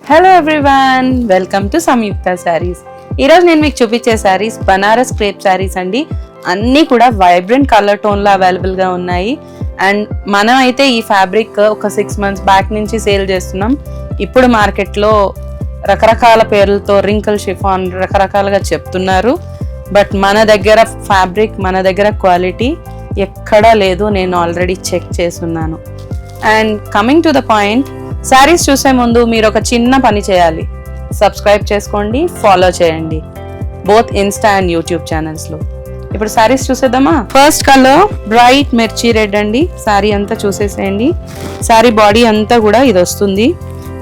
Hello everyone, welcome to సంయుక్త శారీస్. ఈరోజు నేను మీకు చూపించే శారీస్ బనారస్ క్రేప్ శారీస్ అండి. అన్నీ కూడా వైబ్రెంట్ కలర్ టోన్లో అవైలబుల్గా ఉన్నాయి. అండ్ మనం అయితే ఈ ఫ్యాబ్రిక్ ఒక 6 months బ్యాక్ నుంచి సేల్ చేస్తున్నాం. ఇప్పుడు మార్కెట్లో రకరకాల పేర్లతో రింకిల్ షిఫాన్ రకరకాలుగా చెప్తున్నారు. బట్ మన దగ్గర ఫ్యాబ్రిక్, మన దగ్గర క్వాలిటీ ఎక్కడా లేదు. నేను ఆల్రెడీ చెక్ చేస్తున్నాను. And coming to the point, saris చూసే ముందు మీరు ఒక చిన్న పని చేయాలి. సబ్స్క్రైబ్ చేసుకోండి, ఫాలో చేయండి, బోత్ ఇన్స్టా అండ్ యూట్యూబ్ ఛానల్స్లో. ఇప్పుడు శారీస్ చూసేద్దామా? ఫస్ట్ కలర్ బ్రైట్ మిర్చి రెడ్ అండి. శారీ అంతా చూసేసేయండి. శారీ బాడీ అంతా కూడా ఇది వస్తుంది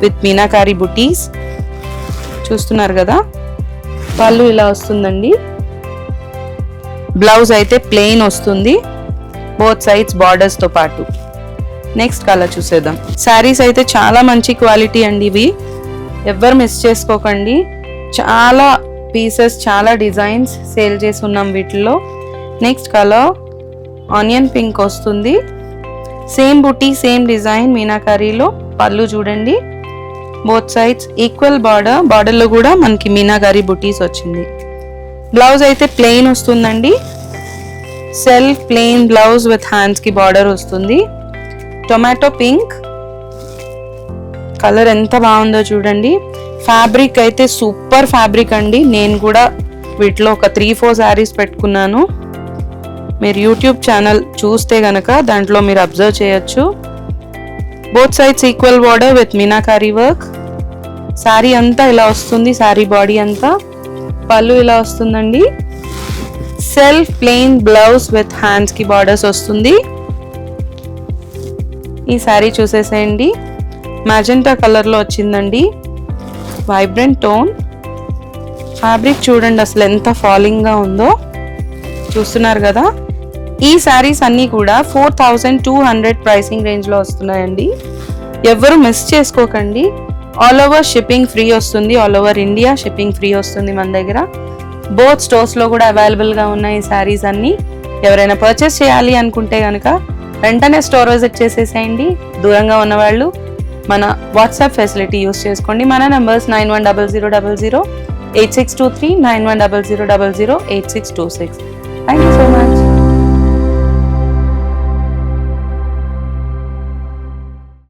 విత్ మీనాకారి బుటీస్. చూస్తున్నారు కదా, పళ్ళు ఇలా వస్తుందండి. బ్లౌజ్ అయితే ప్లెయిన్ వస్తుంది, బోత్ సైడ్స్ బార్డర్స్తో పాటు. నెక్స్ట్ కలర్ చూసేద్దాం. శారీస్ అయితే చాలా మంచి క్వాలిటీ అండి. ఇవి ఎవ్వరు మిస్ చేసుకోకండి. చాలా పీసెస్, చాలా డిజైన్స్ సేల్ చేసి ఉన్నాం వీటిల్లో. నెక్స్ట్ కలర్ ఆనియన్ పింక్ వస్తుంది. సేమ్ బుటీ, సేమ్ డిజైన్ మీనాకారీలో. పళ్ళు చూడండి, బోత్ సైడ్స్ ఈక్వల్ బార్డర్. బార్డర్లో కూడా మనకి మీనాకారీ బుటీస్ వచ్చింది. బ్లౌజ్ అయితే ప్లెయిన్ వస్తుందండి. Self plain blouse with hands కి బార్డర్ వస్తుంది. టొమాటో పింక్ కలర్ ఎంత బాగుందో చూడండి. ఫ్యాబ్రిక్ అయితే సూపర్ ఫ్యాబ్రిక్ అండి. నేను కూడా వీటిలో ఒక 3-4 శారీస్ పెట్టుకున్నాను. మీరు యూట్యూబ్ ఛానల్ చూస్తే గనక దాంట్లో మీరు అబ్జర్వ్ చేయొచ్చు. Both sides equal border with meenakari work. Sari అంతా ఇలా వస్తుంది, శారీ బాడీ అంతా. పళ్ళు ఇలా వస్తుందండి. Self plain blouse with hands కి బార్డర్స్ వస్తుంది. ఈ శారీ చూసేసేయండి. మ్యాజెంటా కలర్లో వచ్చిందండి, వైబ్రెంట్ టోన్. ఫ్యాబ్రిక్ చూడండి అసలు ఎంత ఫాలింగ్గా ఉందో. చూస్తున్నారు కదా. ఈ శారీస్ అన్నీ కూడా 4200 ప్రైసింగ్ రేంజ్లో వస్తున్నాయండి. ఎవరు మిస్ చేసుకోకండి. ఆల్ ఓవర్ షిప్పింగ్ ఫ్రీ వస్తుంది. All over India shipping free వస్తుంది మన దగ్గర. బోత్ స్టోర్స్లో కూడా అవైలబుల్గా ఉన్నాయి ఈ శారీస్ అన్నీ. ఎవరైనా పర్చేస్ చేయాలి అనుకుంటే కనుక వెంటనే స్టోర్ విజిట్ చేసేసేయండి. దూరంగా ఉన్నవాళ్ళు మన వాట్సాప్ ఫెసిలిటీ యూస్ చేసుకోండి. మన numbers 9100008623, 9100008626. Thank you so much.